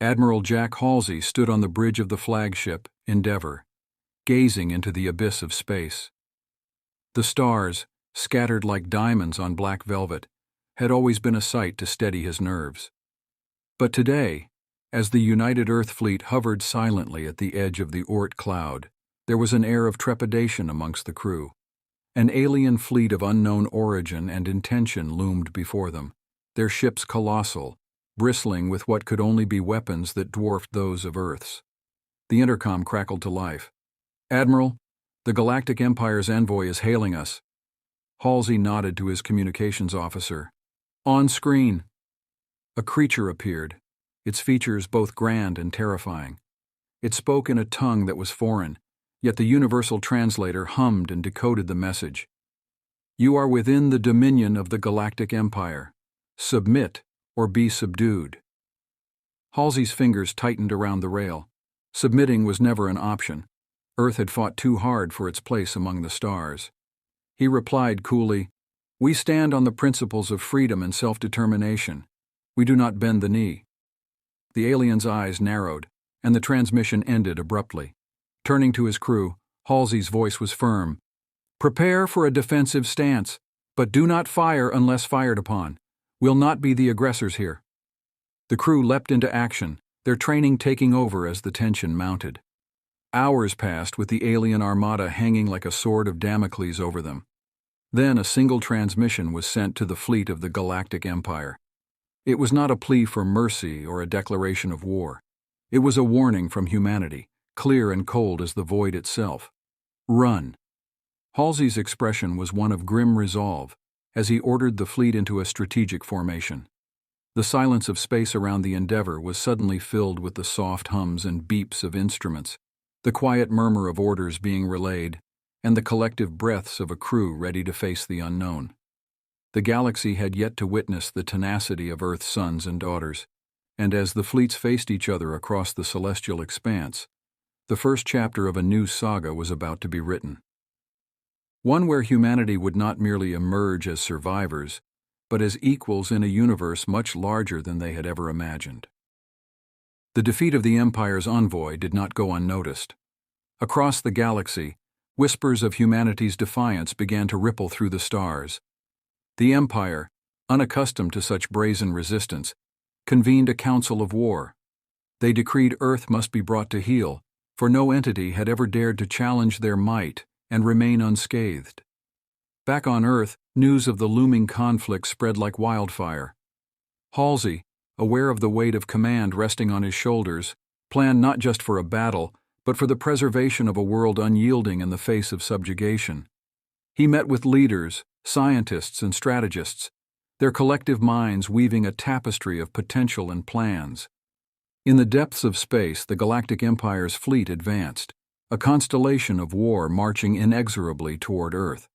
Admiral Jack Halsey stood on the bridge of the flagship, Endeavour, gazing into the abyss of space. The stars, scattered like diamonds on black velvet, had always been a sight to steady his nerves. But today, as the United Earth Fleet hovered silently at the edge of the Oort cloud, there was an air of trepidation amongst the crew. An alien fleet of unknown origin and intention loomed before them, their ships colossal, bristling with what could only be weapons that dwarfed those of Earth's. The intercom crackled to life. "Admiral, the Galactic Empire's envoy is hailing us." Halsey nodded to his communications officer. "On screen." A creature appeared, its features both grand and terrifying. It spoke in a tongue that was foreign, yet the universal translator hummed and decoded the message. "You are within the dominion of the Galactic Empire. Submit or be subdued." Halsey's fingers tightened around the rail. Submitting was never an option. Earth had fought too hard for its place among the stars. He replied coolly, "We stand on the principles of freedom and self-determination. We do not bend the knee." The alien's eyes narrowed, and the transmission ended abruptly. Turning to his crew, Halsey's voice was firm. "Prepare for a defensive stance, but do not fire unless fired upon. We'll not be the aggressors here." The crew leapt into action, their training taking over as the tension mounted. Hours passed with the alien armada hanging like a sword of Damocles over them. Then a single transmission was sent to the fleet of the Galactic Empire. It was not a plea for mercy or a declaration of war. It was a warning from humanity, clear and cold as the void itself. "Run." Halsey's expression was one of grim resolve, as he ordered the fleet into a strategic formation. The silence of space around the Endeavour was suddenly filled with the soft hums and beeps of instruments, the quiet murmur of orders being relayed, and the collective breaths of a crew ready to face the unknown. The galaxy had yet to witness the tenacity of Earth's sons and daughters, and as the fleets faced each other across the celestial expanse, the first chapter of a new saga was about to be written. One where humanity would not merely emerge as survivors, but as equals in a universe much larger than they had ever imagined. The defeat of the Empire's envoy did not go unnoticed. Across the galaxy, whispers of humanity's defiance began to ripple through the stars. The Empire, unaccustomed to such brazen resistance, convened a council of war. They decreed Earth must be brought to heel, for no entity had ever dared to challenge their might and remain unscathed. Back on Earth, news of the looming conflict spread like wildfire. Halsey, aware of the weight of command resting on his shoulders, planned not just for a battle, but for the preservation of a world unyielding in the face of subjugation. He met with leaders, scientists, and strategists, their collective minds weaving a tapestry of potential and plans. In the depths of space, the Galactic Empire's fleet advanced, a constellation of war marching inexorably toward Earth.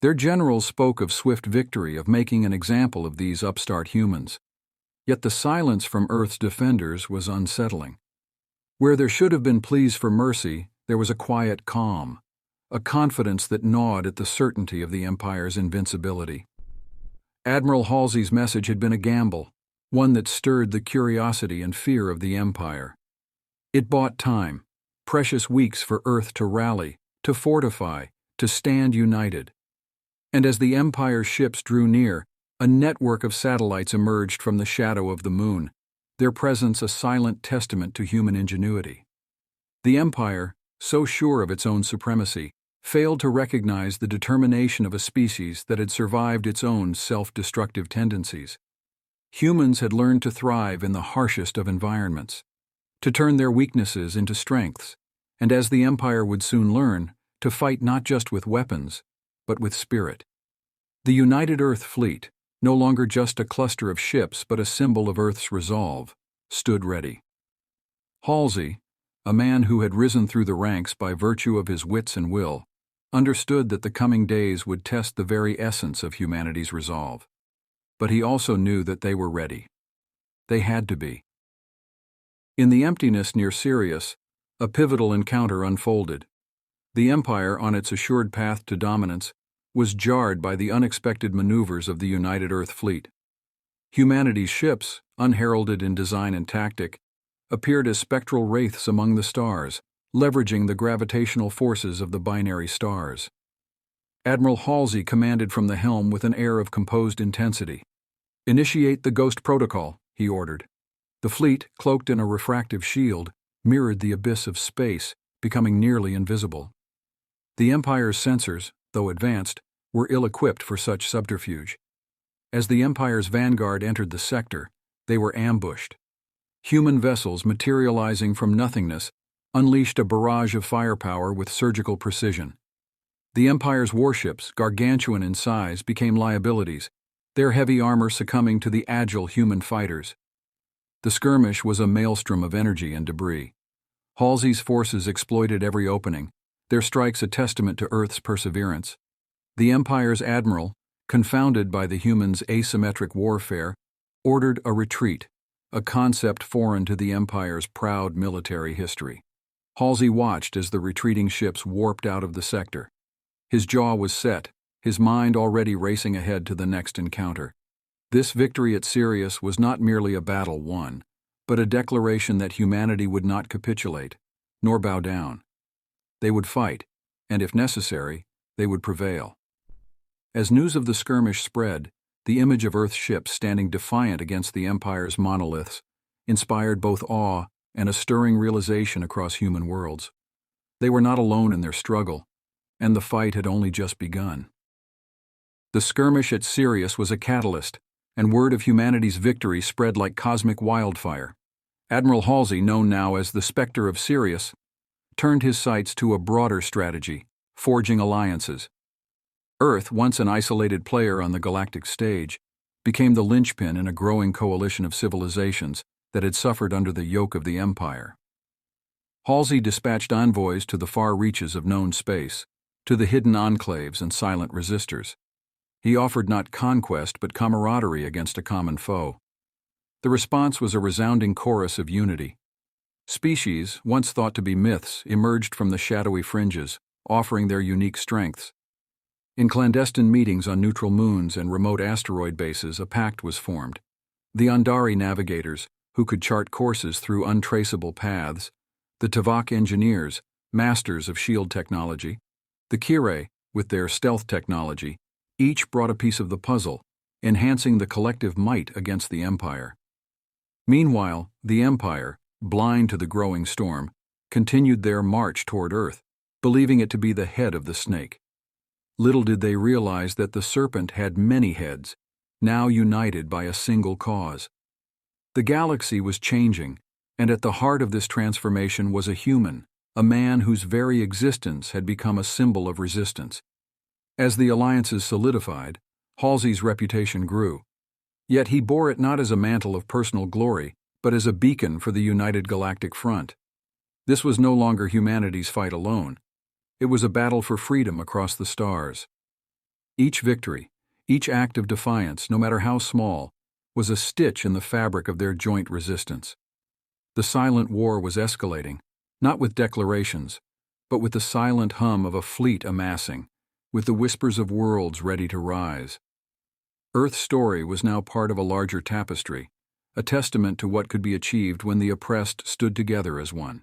Their generals spoke of swift victory, of making an example of these upstart humans. Yet the silence from Earth's defenders was unsettling. Where there should have been pleas for mercy, there was a quiet calm, a confidence that gnawed at the certainty of the Empire's invincibility. Admiral Halsey's message had been a gamble, one that stirred the curiosity and fear of the Empire. It bought time, precious weeks for Earth to rally, to fortify, to stand united. And as the Empire's ships drew near, a network of satellites emerged from the shadow of the moon, their presence a silent testament to human ingenuity. The Empire, so sure of its own supremacy, failed to recognize the determination of a species that had survived its own self-destructive tendencies. Humans had learned to thrive in the harshest of environments, to turn their weaknesses into strengths, and as the Empire would soon learn, to fight not just with weapons, but with spirit. The United Earth Fleet, no longer just a cluster of ships but a symbol of Earth's resolve, stood ready. Halsey, a man who had risen through the ranks by virtue of his wits and will, understood that the coming days would test the very essence of humanity's resolve. But he also knew that they were ready. They had to be. In the emptiness near Sirius, a pivotal encounter unfolded. The Empire, on its assured path to dominance, was jarred by the unexpected maneuvers of the United Earth Fleet. Humanity's ships, unheralded in design and tactic, appeared as spectral wraiths among the stars, leveraging the gravitational forces of the binary stars. Admiral Halsey commanded from the helm with an air of composed intensity. "Initiate the Ghost Protocol," he ordered. The fleet, cloaked in a refractive shield, mirrored the abyss of space, becoming nearly invisible. The Empire's sensors, though advanced, were ill-equipped for such subterfuge. As the Empire's vanguard entered the sector, they were ambushed. Human vessels materializing from nothingness unleashed a barrage of firepower with surgical precision. The Empire's warships, gargantuan in size, became liabilities, their heavy armor succumbing to the agile human fighters. The skirmish was a maelstrom of energy and debris. Halsey's forces exploited every opening, their strikes a testament to Earth's perseverance. The Empire's admiral, confounded by the humans' asymmetric warfare, ordered a retreat, a concept foreign to the Empire's proud military history. Halsey watched as the retreating ships warped out of the sector. His jaw was set, his mind already racing ahead to the next encounter. This victory at Sirius was not merely a battle won, but a declaration that humanity would not capitulate, nor bow down. They would fight, and if necessary, they would prevail. As news of the skirmish spread, the image of Earth's ships standing defiant against the Empire's monoliths inspired both awe and a stirring realization across human worlds. They were not alone in their struggle, and the fight had only just begun. The skirmish at Sirius was a catalyst, and word of humanity's victory spread like cosmic wildfire. Admiral Halsey, known now as the Spectre of Sirius, turned his sights to a broader strategy, forging alliances. Earth, once an isolated player on the galactic stage, became the linchpin in a growing coalition of civilizations that had suffered under the yoke of the Empire. Halsey dispatched envoys to the far reaches of known space, to the hidden enclaves and silent resistors. He offered not conquest but camaraderie against a common foe. The response was a resounding chorus of unity. Species, once thought to be myths, emerged from the shadowy fringes, offering their unique strengths. In clandestine meetings on neutral moons and remote asteroid bases, a pact was formed. The Andari navigators, who could chart courses through untraceable paths, the Tavok engineers, masters of shield technology, the Kirae, with their stealth technology, each brought a piece of the puzzle, enhancing the collective might against the Empire. Meanwhile, the Empire, blind to the growing storm, continued their march toward Earth, believing it to be the head of the snake. Little did they realize that the serpent had many heads, now united by a single cause. The galaxy was changing, and at the heart of this transformation was a human, a man whose very existence had become a symbol of resistance. As the alliances solidified, Halsey's reputation grew. Yet he bore it not as a mantle of personal glory, but as a beacon for the united galactic front. This was no longer humanity's fight alone. It was a battle for freedom across the stars. Each victory, each act of defiance, no matter how small, was a stitch in the fabric of their joint resistance. The silent war was escalating, not with declarations, but with the silent hum of a fleet amassing, with the whispers of worlds ready to rise. Earth's story was now part of a larger tapestry, a testament to what could be achieved when the oppressed stood together as one.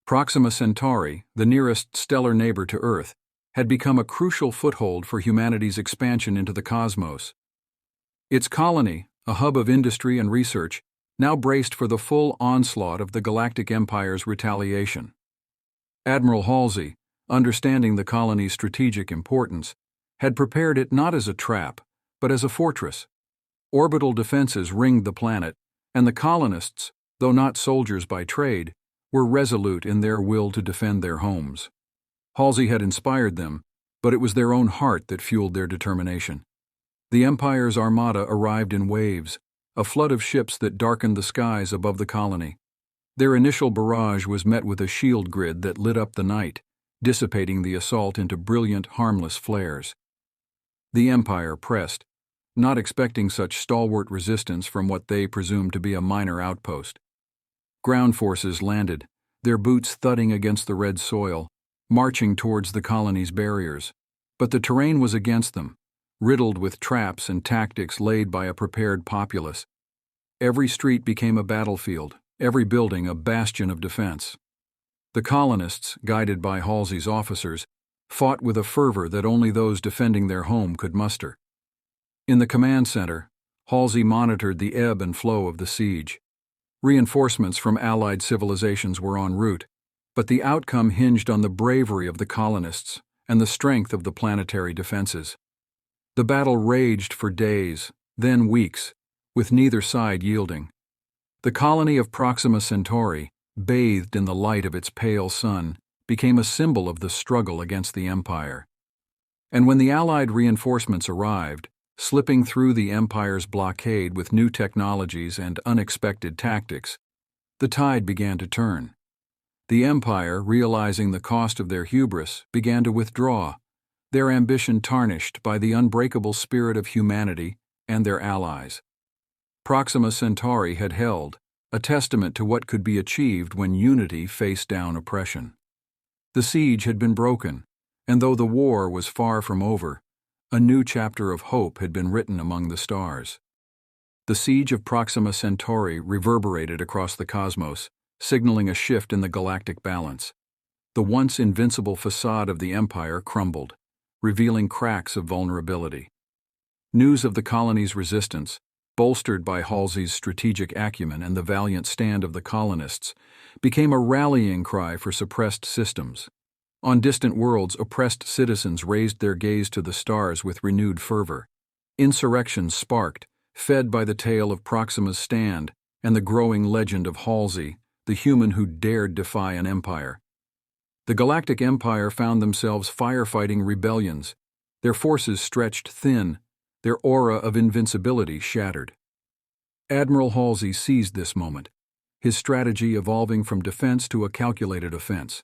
Proxima Centauri, the nearest stellar neighbor to Earth, had become a crucial foothold for humanity's expansion into the cosmos. Its colony, a hub of industry and research, now braced for the full onslaught of the Galactic Empire's retaliation. Admiral Halsey, understanding the colony's strategic importance, had prepared it not as a trap, but as a fortress. Orbital defenses ringed the planet, and the colonists, though not soldiers by trade, were resolute in their will to defend their homes. Halsey had inspired them, but it was their own heart that fueled their determination. The Empire's armada arrived in waves, a flood of ships that darkened the skies above the colony. Their initial barrage was met with a shield grid that lit up the night, dissipating the assault into brilliant, harmless flares. The Empire pressed, not expecting such stalwart resistance from what they presumed to be a minor outpost. Ground forces landed, their boots thudding against the red soil, marching towards the colony's barriers. But the terrain was against them, riddled with traps and tactics laid by a prepared populace. Every street became a battlefield, every building a bastion of defense. The colonists, guided by Halsey's officers, fought with a fervor that only those defending their home could muster. In the command center, Halsey monitored the ebb and flow of the siege. Reinforcements from Allied civilizations were en route, but the outcome hinged on the bravery of the colonists and the strength of the planetary defenses. The battle raged for days, then weeks, with neither side yielding. The colony of Proxima Centauri, bathed in the light of its pale sun, became a symbol of the struggle against the Empire. And when the Allied reinforcements arrived, slipping through the Empire's blockade with new technologies and unexpected tactics, the tide began to turn. The Empire, realizing the cost of their hubris, began to withdraw, their ambition tarnished by the unbreakable spirit of humanity and their allies. Proxima Centauri had held, a testament to what could be achieved when unity faced down oppression. The siege had been broken, and though the war was far from over, a new chapter of hope had been written among the stars. The siege of Proxima Centauri reverberated across the cosmos, signaling a shift in the galactic balance. The once invincible facade of the Empire crumbled, revealing cracks of vulnerability. News of the colony's resistance, bolstered by Halsey's strategic acumen and the valiant stand of the colonists, became a rallying cry for suppressed systems. On distant worlds, oppressed citizens raised their gaze to the stars with renewed fervor. Insurrections sparked, fed by the tale of Proxima's stand and the growing legend of Halsey, the human who dared defy an empire. The Galactic Empire found themselves firefighting rebellions, their forces stretched thin, their aura of invincibility shattered. Admiral Halsey seized this moment, his strategy evolving from defense to a calculated offense.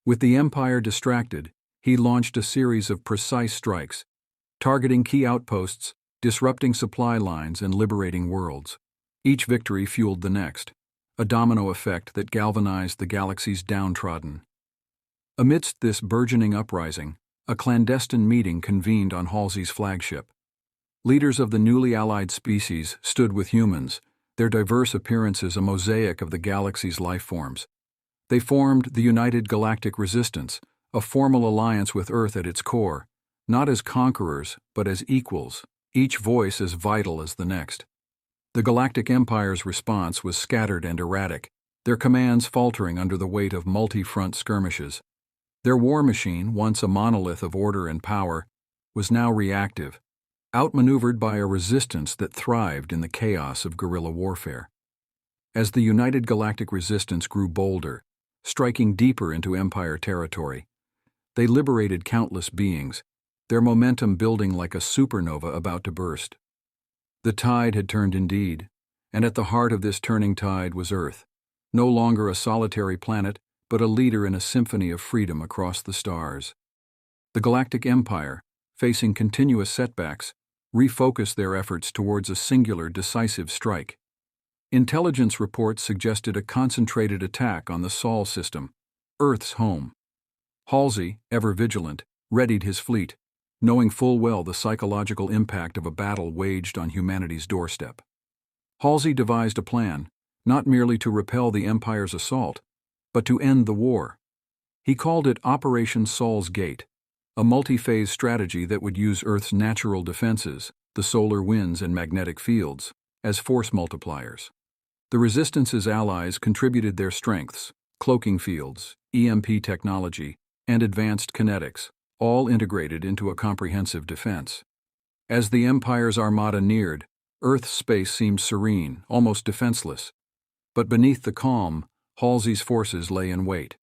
With the Empire distracted, he launched a series of precise strikes, targeting key outposts, disrupting supply lines, and liberating worlds. Each victory fueled the next, a domino effect that galvanized the galaxy's downtrodden. Amidst this burgeoning uprising, a clandestine meeting convened on Halsey's flagship. Leaders of the newly allied species stood with humans, their diverse appearances a mosaic of the galaxy's life forms. They formed the United Galactic Resistance, a formal alliance with Earth at its core, not as conquerors, but as equals, each voice as vital as the next. The Galactic Empire's response was scattered and erratic, their commands faltering under the weight of multi-front skirmishes. Their war machine, once a monolith of order and power, was now reactive, outmaneuvered by a resistance that thrived in the chaos of guerrilla warfare. As the United Galactic Resistance grew bolder, striking deeper into Empire territory, they liberated countless beings, their momentum building like a supernova about to burst. The tide had turned indeed, and at the heart of this turning tide was Earth, no longer a solitary planet, but a leader in a symphony of freedom across the stars. The Galactic Empire, facing continuous setbacks, refocused their efforts towards a singular, decisive strike. Intelligence reports suggested a concentrated attack on the Saul system, Earth's home. Halsey, ever vigilant, readied his fleet, knowing full well the psychological impact of a battle waged on humanity's doorstep. Halsey devised a plan, not merely to repel the Empire's assault, but to end the war. He called it Operation Saul's Gate, a multi-phase strategy that would use Earth's natural defenses, the solar winds and magnetic fields, as force multipliers. The Resistance's allies contributed their strengths, cloaking fields, EMP technology, and advanced kinetics, all integrated into a comprehensive defense. As the Empire's armada neared, Earth's space seemed serene, almost defenseless. But beneath the calm, Halsey's forces lay in wait.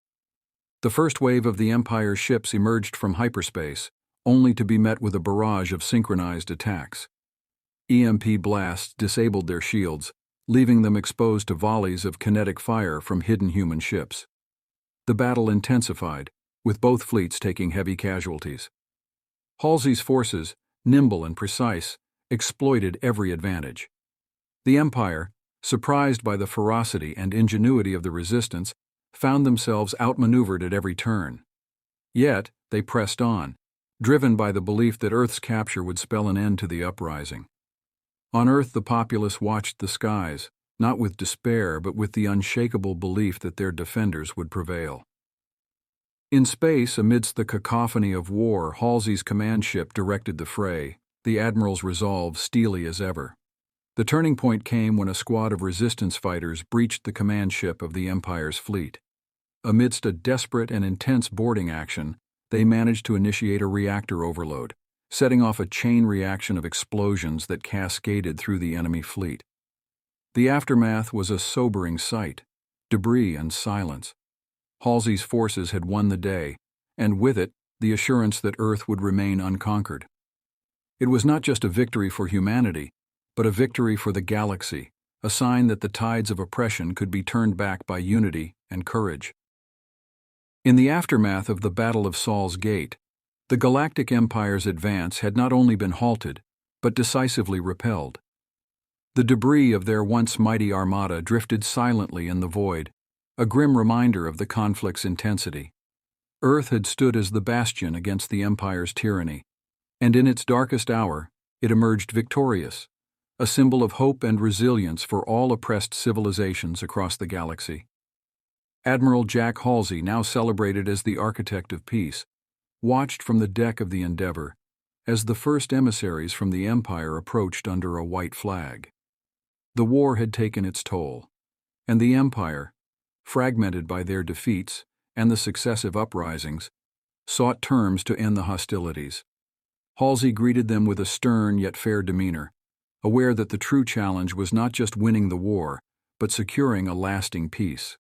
The first wave of the Empire's ships emerged from hyperspace, only to be met with a barrage of synchronized attacks. EMP blasts disabled their shields, leaving them exposed to volleys of kinetic fire from hidden human ships. The battle intensified, with both fleets taking heavy casualties. Halsey's forces, nimble and precise, exploited every advantage. The Empire, surprised by the ferocity and ingenuity of the Resistance, found themselves outmaneuvered at every turn. Yet, they pressed on, driven by the belief that Earth's capture would spell an end to the uprising. On Earth, the populace watched the skies, not with despair but with the unshakable belief that their defenders would prevail. In space, amidst the cacophony of war, Halsey's command ship directed the fray, the Admiral's resolve steely as ever. The turning point came when a squad of resistance fighters breached the command ship of the Empire's fleet. Amidst a desperate and intense boarding action, they managed to initiate a reactor overload, setting off a chain reaction of explosions that cascaded through the enemy fleet. The aftermath was a sobering sight: debris and silence. Halsey's forces had won the day, and with it, the assurance that Earth would remain unconquered. It was not just a victory for humanity, but a victory for the galaxy, a sign that the tides of oppression could be turned back by unity and courage. In the aftermath of the Battle of Saul's Gate, the Galactic Empire's advance had not only been halted, but decisively repelled. The debris of their once mighty armada drifted silently in the void, a grim reminder of the conflict's intensity. Earth had stood as the bastion against the Empire's tyranny, and in its darkest hour, it emerged victorious, a symbol of hope and resilience for all oppressed civilizations across the galaxy. Admiral Jack Halsey, now celebrated as the architect of peace, watched from the deck of the Endeavour as the first emissaries from the Empire approached under a white flag. The war had taken its toll, and the Empire, fragmented by their defeats and the successive uprisings, sought terms to end the hostilities. Halsey greeted them with a stern yet fair demeanor, aware that the true challenge was not just winning the war, but securing a lasting peace.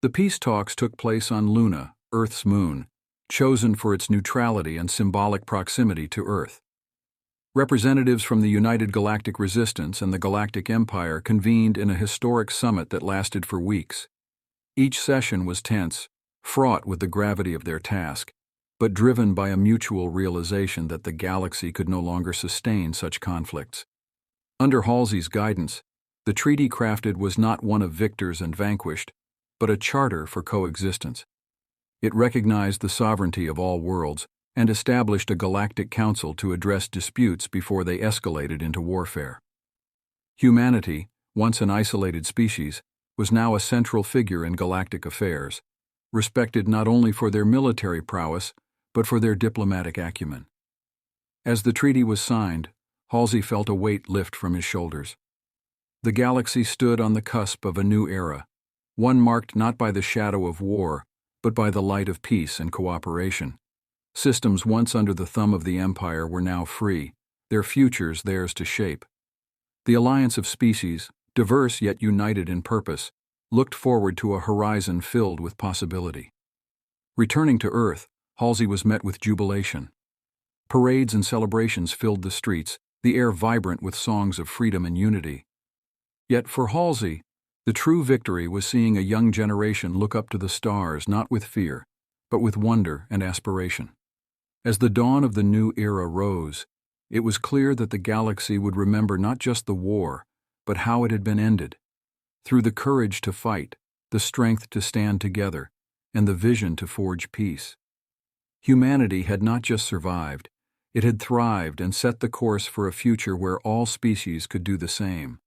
The peace talks took place on Luna, Earth's moon, chosen for its neutrality and symbolic proximity to Earth. Representatives from the United Galactic Resistance and the Galactic Empire convened in a historic summit that lasted for weeks. Each session was tense, fraught with the gravity of their task, but driven by a mutual realization that the galaxy could no longer sustain such conflicts. Under Halsey's guidance, the treaty crafted was not one of victors and vanquished, but a charter for coexistence. It recognized the sovereignty of all worlds and established a galactic council to address disputes before they escalated into warfare. Humanity, once an isolated species, was now a central figure in galactic affairs, respected not only for their military prowess, but for their diplomatic acumen. As the treaty was signed, Halsey felt a weight lift from his shoulders. The galaxy stood on the cusp of a new era, one marked not by the shadow of war, but by the light of peace and cooperation. Systems once under the thumb of the Empire were now free, their futures theirs to shape. The alliance of species, diverse yet united in purpose, looked forward to a horizon filled with possibility. Returning to Earth, Halsey was met with jubilation. Parades and celebrations filled the streets, the air vibrant with songs of freedom and unity. Yet for Halsey, the true victory was seeing a young generation look up to the stars not with fear, but with wonder and aspiration. As the dawn of the new era rose, it was clear that the galaxy would remember not just the war, but how it had been ended. Through the courage to fight, the strength to stand together, and the vision to forge peace. Humanity had not just survived, it had thrived and set the course for a future where all species could do the same.